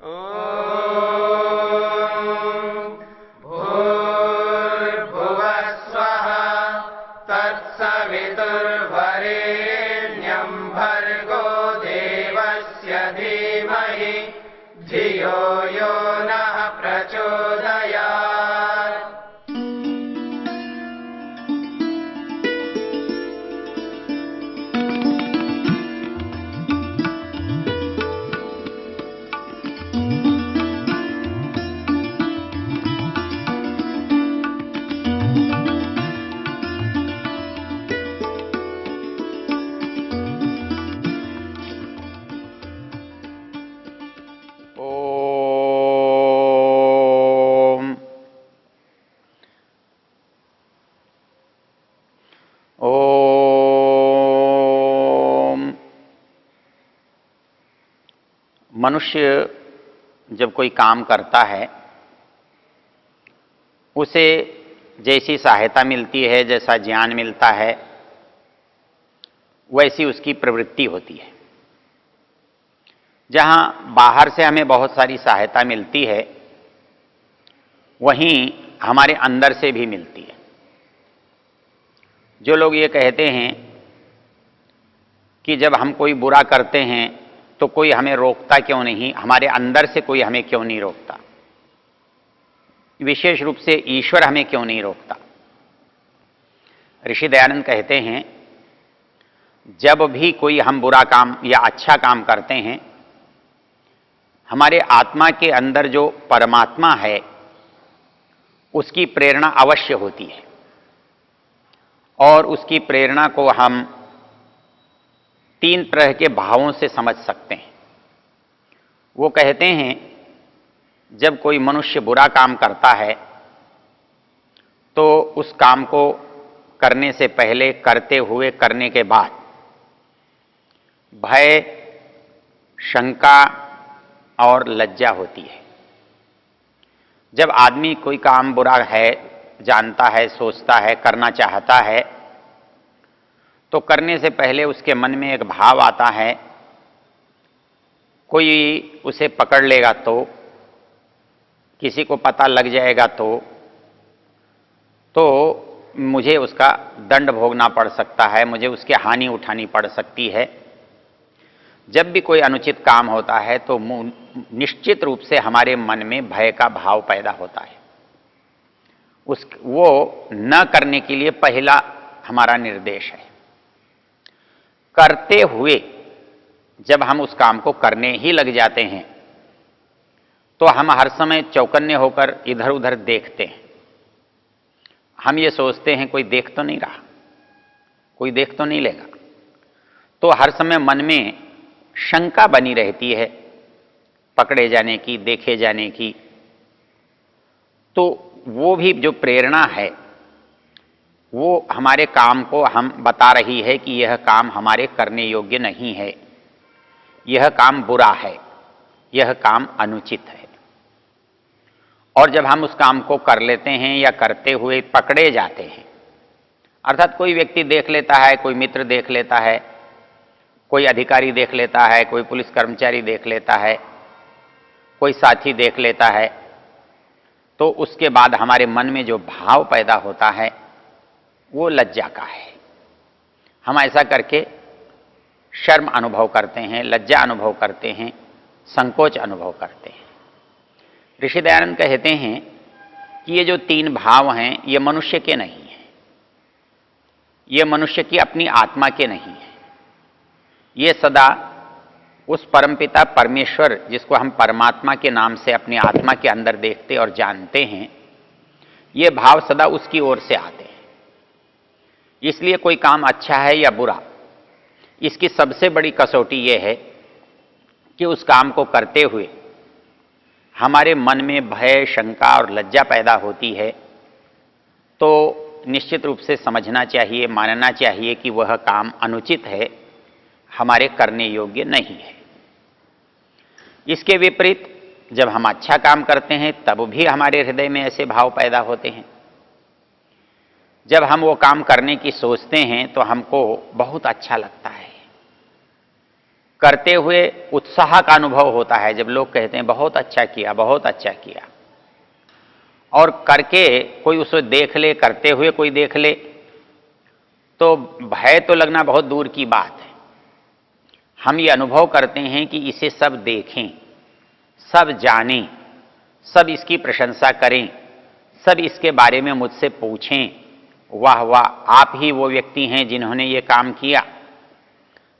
भूर्भुवः स्वः तत्सवितुर्वरेण्यं भर्गो देवस्य धीमहि धियो यो नः प्रचोदयात्। मनुष्य जब कोई काम करता है, उसे जैसी सहायता मिलती है, जैसा ज्ञान मिलता है, वैसी उसकी प्रवृत्ति होती है। जहां बाहर से हमें बहुत सारी सहायता मिलती है, वहीं हमारे अंदर से भी मिलती है। जो लोग ये कहते हैं कि जब हम कोई बुरा करते हैं तो कोई हमें रोकता क्यों नहीं, हमारे अंदर से कोई हमें क्यों नहीं रोकता, विशेष रूप से ईश्वर हमें क्यों नहीं रोकता। ऋषि दयानंद कहते हैं, जब भी कोई हम बुरा काम या अच्छा काम करते हैं, हमारे आत्मा के अंदर जो परमात्मा है उसकी प्रेरणा अवश्य होती है, और उसकी प्रेरणा को हम 3 तरह के भावों से समझ सकते हैं। वो कहते हैं, जब कोई मनुष्य बुरा काम करता है तो उस काम को करने से पहले, करते हुए, करने के बाद भय, शंका और लज्जा होती है। जब आदमी कोई काम बुरा है, जानता है, सोचता है, करना चाहता है, तो करने से पहले उसके मन में एक भाव आता है, कोई उसे पकड़ लेगा तो, किसी को पता लग जाएगा तो मुझे उसका दंड भोगना पड़ सकता है, मुझे उसकी हानि उठानी पड़ सकती है। जब भी कोई अनुचित काम होता है तो निश्चित रूप से हमारे मन में भय का भाव पैदा होता है। वो न करने के लिए पहला हमारा निर्देश है। करते हुए जब हम उस काम को करने ही लग जाते हैं तो हम हर समय चौकन्ने होकर इधर उधर देखते हैं। हम ये सोचते हैं कोई देख तो नहीं रहा, कोई देख तो नहीं लेगा, तो हर समय मन में शंका बनी रहती है, पकड़े जाने की, देखे जाने की। तो वो भी जो प्रेरणा है वो हमारे काम को हम बता रही है कि यह काम हमारे करने योग्य नहीं है, यह काम बुरा है, यह काम अनुचित है। और जब हम उस काम को कर लेते हैं या करते हुए पकड़े जाते हैं, अर्थात कोई व्यक्ति देख लेता है, कोई मित्र देख लेता है, कोई अधिकारी देख लेता है, कोई पुलिस कर्मचारी देख लेता है, कोई साथी देख लेता है, तो उसके बाद हमारे मन में जो भाव पैदा होता है वो लज्जा का है। हम ऐसा करके शर्म अनुभव करते हैं, लज्जा अनुभव करते हैं, संकोच अनुभव करते हैं। ऋषि दयानंद कहते हैं कि ये जो 3 भाव हैं ये मनुष्य के नहीं हैं, ये मनुष्य की अपनी आत्मा के नहीं हैं। ये सदा उस परमपिता परमेश्वर, जिसको हम परमात्मा के नाम से अपनी आत्मा के अंदर देखते और जानते हैं, ये भाव सदा उसकी ओर से आते हैं। इसलिए कोई काम अच्छा है या बुरा, इसकी सबसे बड़ी कसौटी ये है कि उस काम को करते हुए हमारे मन में भय, शंका और लज्जा पैदा होती है, तो निश्चित रूप से समझना चाहिए, मानना चाहिए कि वह काम अनुचित है, हमारे करने योग्य नहीं है। इसके विपरीत जब हम अच्छा काम करते हैं तब भी हमारे हृदय में ऐसे भाव पैदा होते हैं। जब हम वो काम करने की सोचते हैं तो हमको बहुत अच्छा लगता है, करते हुए उत्साह का अनुभव होता है। जब लोग कहते हैं बहुत अच्छा किया, बहुत अच्छा किया, और करके कोई उसे देख ले, करते हुए कोई देख ले, तो भय तो लगना बहुत दूर की बात है। हम ये अनुभव करते हैं कि इसे सब देखें, सब जानें, सब इसकी प्रशंसा करें, सब इसके बारे में मुझसे पूछें, वाह वाह, आप ही वो व्यक्ति हैं जिन्होंने ये काम किया,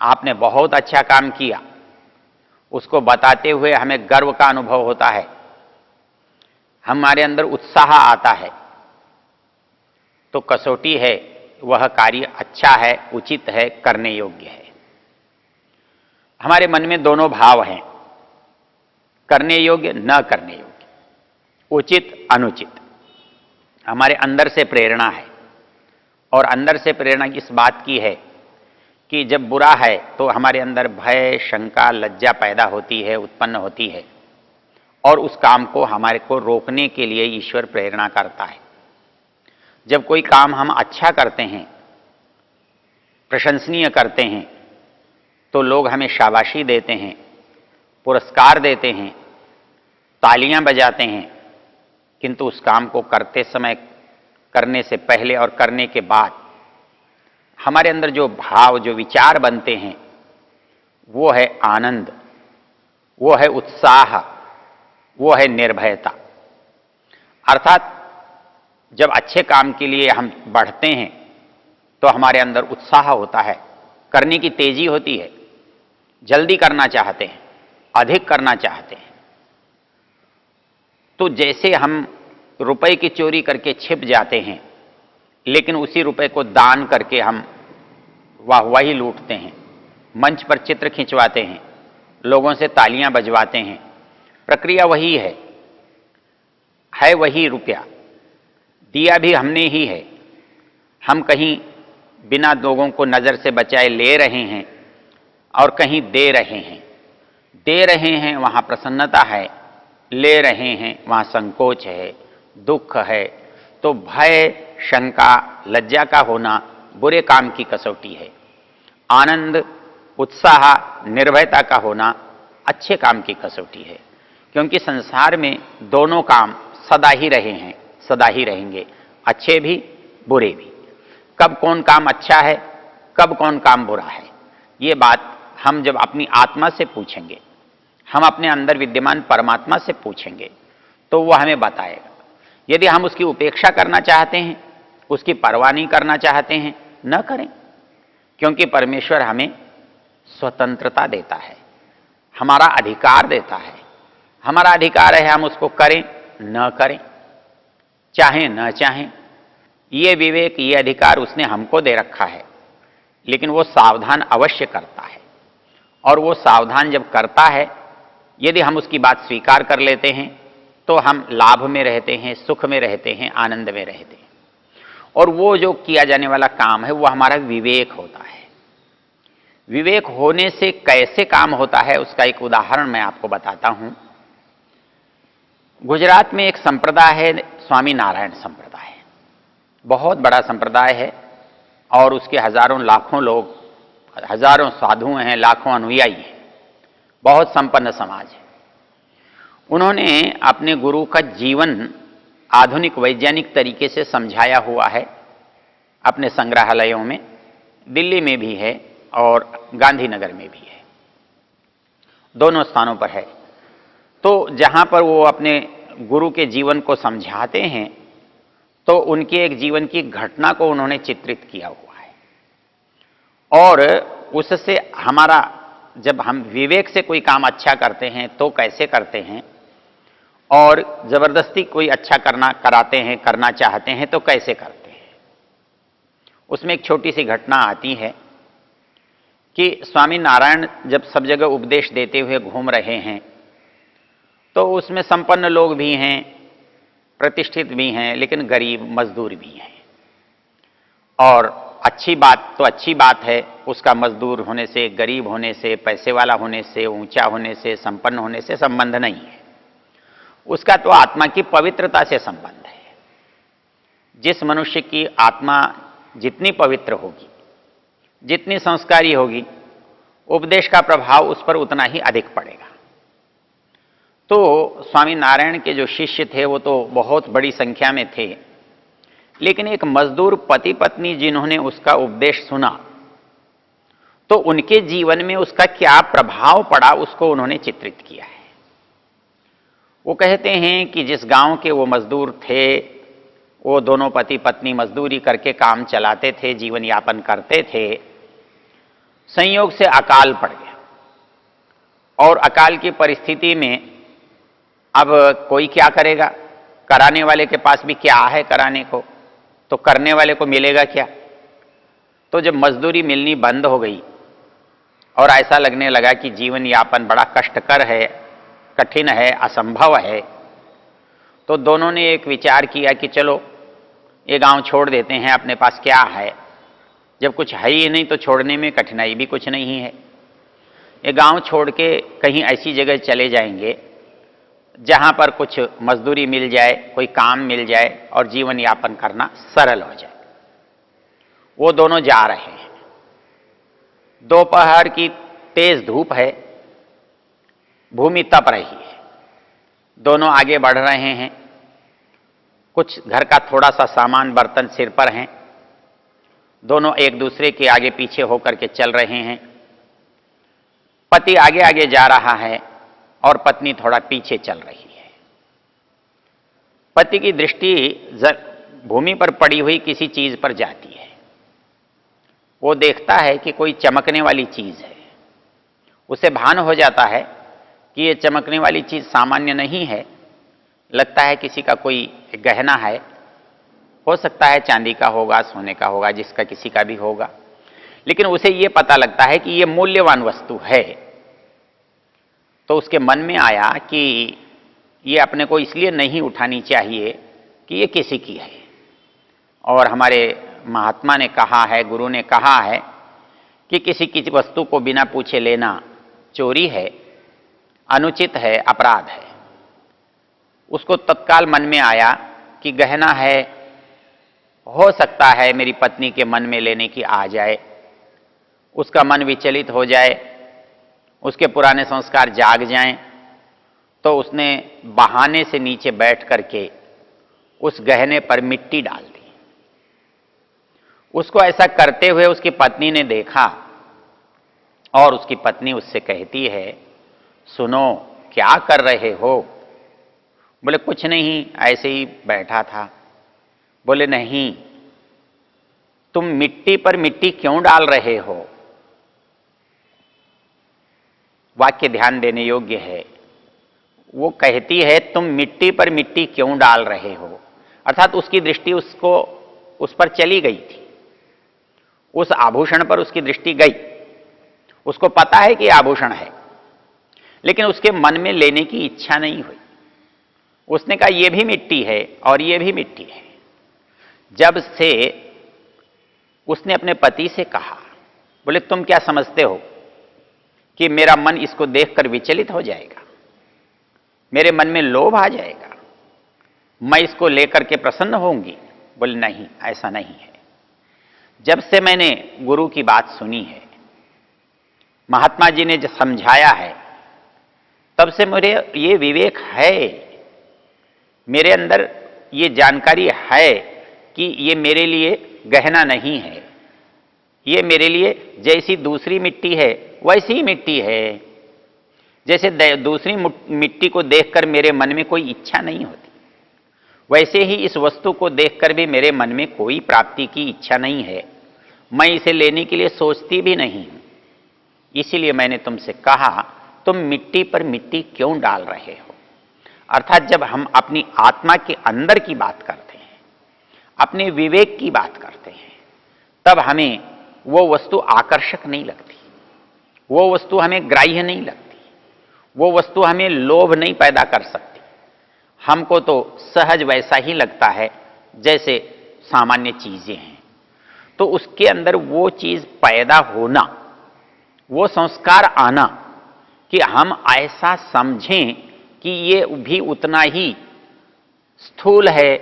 आपने बहुत अच्छा काम किया। उसको बताते हुए हमें गर्व का अनुभव होता है, हमारे अंदर उत्साह आता है। तो कसौटी है, वह कार्य अच्छा है, उचित है, करने योग्य है। हमारे मन में दोनों भाव हैं, करने योग्य, न करने योग्य, उचित, अनुचित। हमारे अंदर से प्रेरणा है, और अंदर से प्रेरणा इस बात की है कि जब बुरा है तो हमारे अंदर भय, शंका, लज्जा पैदा होती है, उत्पन्न होती है, और उस काम को हमारे को रोकने के लिए ईश्वर प्रेरणा करता है। जब कोई काम हम अच्छा करते हैं, प्रशंसनीय करते हैं, तो लोग हमें शाबाशी देते हैं, पुरस्कार देते हैं, तालियां बजाते हैं, किंतु उस काम को करते समय, करने से पहले और करने के बाद हमारे अंदर जो भाव, जो विचार बनते हैं, वो है आनंद, वो है उत्साह, वो है निर्भयता। अर्थात जब अच्छे काम के लिए हम बढ़ते हैं तो हमारे अंदर उत्साह होता है, करने की तेजी होती है, जल्दी करना चाहते हैं, अधिक करना चाहते हैं। तो जैसे हम रुपए की चोरी करके छिप जाते हैं, लेकिन उसी रुपए को दान करके हम वाहवाही लूटते हैं, मंच पर चित्र खिंचवाते हैं, लोगों से तालियां बजवाते हैं, प्रक्रिया वही है वही रुपया, दिया भी हमने ही है। हम कहीं बिना लोगों को नजर से बचाए ले रहे हैं, और कहीं दे रहे हैं। दे रहे हैं वहां प्रसन्नता है, ले रहे हैं वहां संकोच है, दुख है। तो भय, शंका, लज्जा का होना बुरे काम की कसौटी है। आनंद, उत्साह, निर्भयता का होना अच्छे काम की कसौटी है। क्योंकि संसार में दोनों काम सदा ही रहे हैं, सदा ही रहेंगे, अच्छे भी, बुरे भी। कब कौन काम अच्छा है, कब कौन काम बुरा है, ये बात हम जब अपनी आत्मा से पूछेंगे, हम अपने अंदर विद्यमान परमात्मा से पूछेंगे, तो वह हमें बताएगा। यदि हम उसकी उपेक्षा करना चाहते हैं, उसकी परवाह नहीं करना चाहते हैं, न करें, क्योंकि परमेश्वर हमें स्वतंत्रता देता है, हमारा अधिकार देता है। हमारा अधिकार है हम उसको करें, न करें, चाहें न चाहें। ये विवेक, ये अधिकार उसने हमको दे रखा है, लेकिन वो सावधान अवश्य करता है। और वो सावधान जब करता है, यदि हम उसकी बात स्वीकार कर लेते हैं, तो हम लाभ में रहते हैं, सुख में रहते हैं, आनंद में रहते हैं। और वो जो किया जाने वाला काम है, वो हमारा विवेक होता है। विवेक होने से कैसे काम होता है, उसका एक उदाहरण मैं आपको बताता हूं। गुजरात में एक संप्रदाय है, स्वामी नारायण संप्रदाय। बहुत बड़ा संप्रदाय है, और उसके हजारों लाखों लोग, हजारों साधु हैं, लाखों अनुयायी हैं, बहुत संपन्न समाज है। उन्होंने अपने गुरु का जीवन आधुनिक वैज्ञानिक तरीके से समझाया हुआ है अपने संग्रहालयों में। दिल्ली में भी है और गांधीनगर में भी है, दोनों स्थानों पर है। तो जहां पर वो अपने गुरु के जीवन को समझाते हैं, तो उनके एक जीवन की घटना को उन्होंने चित्रित किया हुआ है। और उससे हमारा, जब हम विवेक से कोई काम अच्छा करते हैं तो कैसे करते हैं, और जबरदस्ती कोई अच्छा कराते हैं, करना चाहते हैं तो कैसे करते हैं। उसमें एक छोटी सी घटना आती है कि स्वामी नारायण जब सब जगह उपदेश देते हुए घूम रहे हैं, तो उसमें संपन्न लोग भी हैं, प्रतिष्ठित भी हैं, लेकिन गरीब मजदूर भी हैं। और अच्छी बात तो अच्छी बात है, उसका मजदूर होने से, गरीब होने से, पैसे वाला होने से, ऊंचा होने से, संपन्न होने से संबंध नहीं है। उसका तो आत्मा की पवित्रता से संबंध है। जिस मनुष्य की आत्मा जितनी पवित्र होगी, जितनी संस्कारी होगी, उपदेश का प्रभाव उस पर उतना ही अधिक पड़ेगा। तो स्वामी नारायण के जो शिष्य थे वो तो बहुत बड़ी संख्या में थे, लेकिन एक मजदूर पति पत्नी जिन्होंने उसका उपदेश सुना तो उनके जीवन में उसका क्या प्रभाव पड़ा उसको उन्होंने चित्रित किया है। वो कहते हैं कि जिस गांव के वो मजदूर थे, वो दोनों पति पत्नी मजदूरी करके काम चलाते थे, जीवन यापन करते थे। संयोग से अकाल पड़ गया और अकाल की परिस्थिति में अब कोई क्या करेगा, कराने वाले के पास भी क्या है कराने को, तो करने वाले को मिलेगा क्या। तो जब मजदूरी मिलनी बंद हो गई और ऐसा लगने लगा कि जीवन यापन बड़ा कष्टकर है, कठिन है, असंभव है, तो दोनों ने एक विचार किया कि चलो ये गांव छोड़ देते हैं, अपने पास क्या है, जब कुछ है ही नहीं तो छोड़ने में कठिनाई भी कुछ नहीं है। ये गांव छोड़ के कहीं ऐसी जगह चले जाएंगे जहां पर कुछ मजदूरी मिल जाए, कोई काम मिल जाए और जीवन यापन करना सरल हो जाए। वो दोनों जा रहे हैं। दोपहर की तेज धूप है, भूमि तप रही है, दोनों आगे बढ़ रहे हैं। कुछ घर का थोड़ा सा सामान बर्तन सिर पर हैं, दोनों एक दूसरे के आगे पीछे होकर के चल रहे हैं। पति आगे आगे जा रहा है और पत्नी थोड़ा पीछे चल रही है। पति की दृष्टि भूमि पर पड़ी हुई किसी चीज पर जाती है। वो देखता है कि कोई चमकने वाली चीज है। उसे भान हो जाता है कि ये चमकने वाली चीज सामान्य नहीं है, लगता है किसी का कोई गहना है, हो सकता है चांदी का होगा, सोने का होगा, जिसका किसी का भी होगा, लेकिन उसे ये पता लगता है कि ये मूल्यवान वस्तु है। तो उसके मन में आया कि ये अपने को इसलिए नहीं उठानी चाहिए कि ये किसी की है, और हमारे महात्मा ने कहा है, गुरु ने कहा है कि किसी की वस्तु को बिना पूछे लेना चोरी है, अनुचित है, अपराध है। उसको तत्काल मन में आया कि गहना है, हो सकता है मेरी पत्नी के मन में लेने की आ जाए, उसका मन विचलित हो जाए, उसके पुराने संस्कार जाग जाएं। तो उसने बहाने से नीचे बैठ करके उस गहने पर मिट्टी डाल दी। उसको ऐसा करते हुए उसकी पत्नी ने देखा और उसकी पत्नी उससे कहती है, सुनो क्या कर रहे हो? बोले कुछ नहीं, ऐसे ही बैठा था। बोले नहीं, तुम मिट्टी पर मिट्टी क्यों डाल रहे हो? वाक्य ध्यान देने योग्य है। वो कहती है तुम मिट्टी पर मिट्टी क्यों डाल रहे हो, अर्थात उसकी दृष्टि उस पर चली गई थी, उस आभूषण पर उसकी दृष्टि गई। उसको पता है कि आभूषण है, लेकिन उसके मन में लेने की इच्छा नहीं हुई। उसने कहा यह भी मिट्टी है और यह भी मिट्टी है। जब से उसने अपने पति से कहा, बोले तुम क्या समझते हो कि मेरा मन इसको देखकर विचलित हो जाएगा, मेरे मन में लोभ आ जाएगा, मैं इसको लेकर के प्रसन्न होंगी? बोले नहीं, ऐसा नहीं है। जब से मैंने गुरु की बात सुनी है, महात्मा जी ने जो समझाया है, तब से मेरे ये विवेक है, मेरे अंदर ये जानकारी है कि ये मेरे लिए गहना नहीं है, ये मेरे लिए जैसी दूसरी मिट्टी है वैसी ही मिट्टी है। जैसे दूसरी मिट्टी को देखकर मेरे मन में कोई इच्छा नहीं होती, वैसे ही इस वस्तु को देखकर भी मेरे मन में कोई प्राप्ति की इच्छा नहीं है, मैं इसे लेने के लिए सोचती भी नहीं हूं। इसीलिए मैंने तुमसे कहा तुम मिट्टी पर मिट्टी क्यों डाल रहे हो। अर्थात जब हम अपनी आत्मा के अंदर की बात करते हैं, अपने विवेक की बात करते हैं, तब हमें वो वस्तु आकर्षक नहीं लगती, वो वस्तु हमें ग्राह्य नहीं लगती, वो वस्तु हमें लोभ नहीं पैदा कर सकती। हमको तो सहज वैसा ही लगता है जैसे सामान्य चीजें हैं। तो उसके अंदर वो चीज पैदा होना, वो संस्कार आना कि हम ऐसा समझें कि ये भी उतना ही स्थूल है,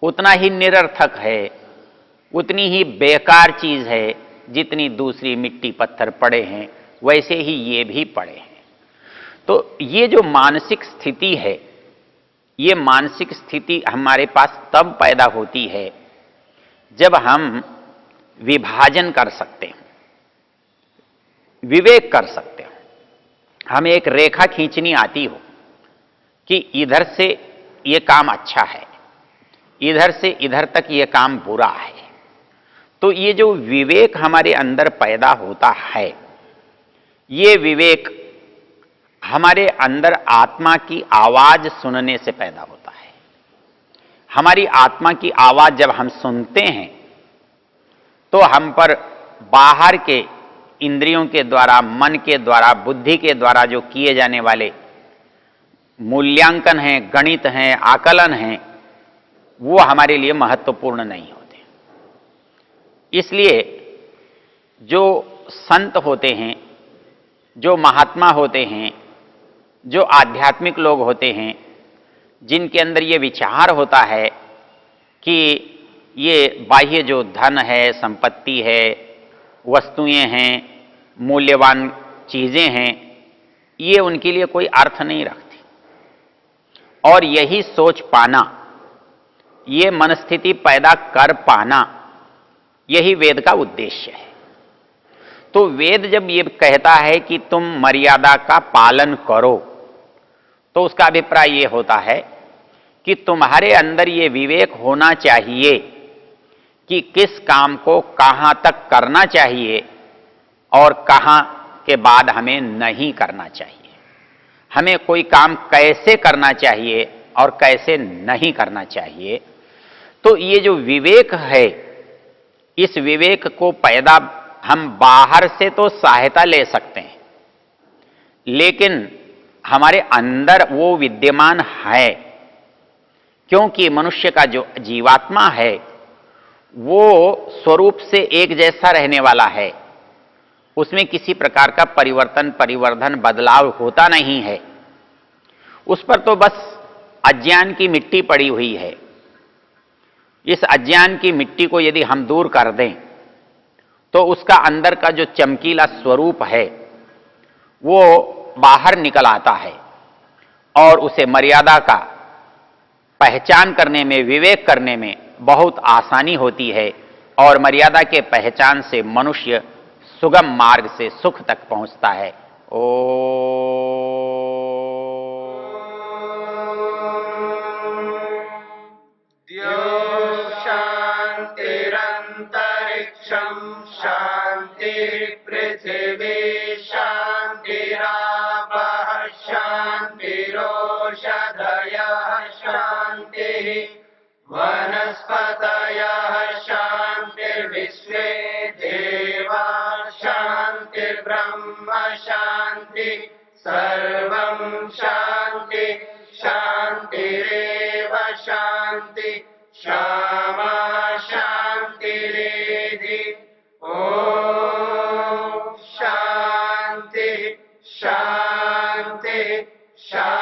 उतना ही निरर्थक है, उतनी ही बेकार चीज है जितनी दूसरी मिट्टी पत्थर पड़े हैं वैसे ही ये भी पड़े हैं। तो ये जो मानसिक स्थिति है, ये मानसिक स्थिति हमारे पास तब पैदा होती है जब हम विभाजन कर सकते हैं, विवेक कर सकते हैं। हमें एक रेखा खींचनी आती हो कि इधर से ये काम अच्छा है, इधर से इधर तक ये काम बुरा है। तो ये जो विवेक हमारे अंदर पैदा होता है, ये विवेक हमारे अंदर आत्मा की आवाज सुनने से पैदा होता है। हमारी आत्मा की आवाज जब हम सुनते हैं तो हम पर बाहर के इंद्रियों के द्वारा, मन के द्वारा, बुद्धि के द्वारा जो किए जाने वाले मूल्यांकन हैं, गणित हैं, आकलन हैं, वो हमारे लिए महत्वपूर्ण नहीं होते। इसलिए जो संत होते हैं, जो महात्मा होते हैं, जो आध्यात्मिक लोग होते हैं, जिनके अंदर ये विचार होता है कि ये बाह्य जो धन है, संपत्ति है, वस्तुएं हैं, मूल्यवान चीजें हैं, ये उनके लिए कोई अर्थ नहीं रखती। और यही सोच पाना, ये मनस्थिति पैदा कर पाना, यही वेद का उद्देश्य है। तो वेद जब ये कहता है कि तुम मर्यादा का पालन करो, तो उसका अभिप्राय ये होता है कि तुम्हारे अंदर ये विवेक होना चाहिए कि किस काम को कहां तक करना चाहिए और कहां के बाद हमें नहीं करना चाहिए। हमें कोई काम कैसे करना चाहिए और कैसे नहीं करना चाहिए। तो ये जो विवेक है, इस विवेक को पैदा हम बाहर से तो सहायता ले सकते हैं, लेकिन हमारे अंदर वो विद्यमान है, क्योंकि मनुष्य का जो जीवात्मा है वो स्वरूप से एक जैसा रहने वाला है। उसमें किसी प्रकार का परिवर्तन, परिवर्धन, बदलाव होता नहीं है। उस पर तो बस अज्ञान की मिट्टी पड़ी हुई है। इस अज्ञान की मिट्टी को यदि हम दूर कर दें तो उसका अंदर का जो चमकीला स्वरूप है वो बाहर निकल आता है और उसे मर्यादा का पहचान करने में, विवेक करने में बहुत आसानी होती है और मर्यादा के पहचान से मनुष्य सुगम मार्ग से सुख तक पहुंचता है। शांतिरंतरिक्षं शांति पृथिवी शांतिरापः शांतिरोषधयः शांतिः वनस्पतयः शांतिर्विश्वे देवा शांतिर्ब्रह्म शांति सर्वं शांति शांतिरेव शांति क्षमा शांतिरेधि। ओम शांति शांति शांति।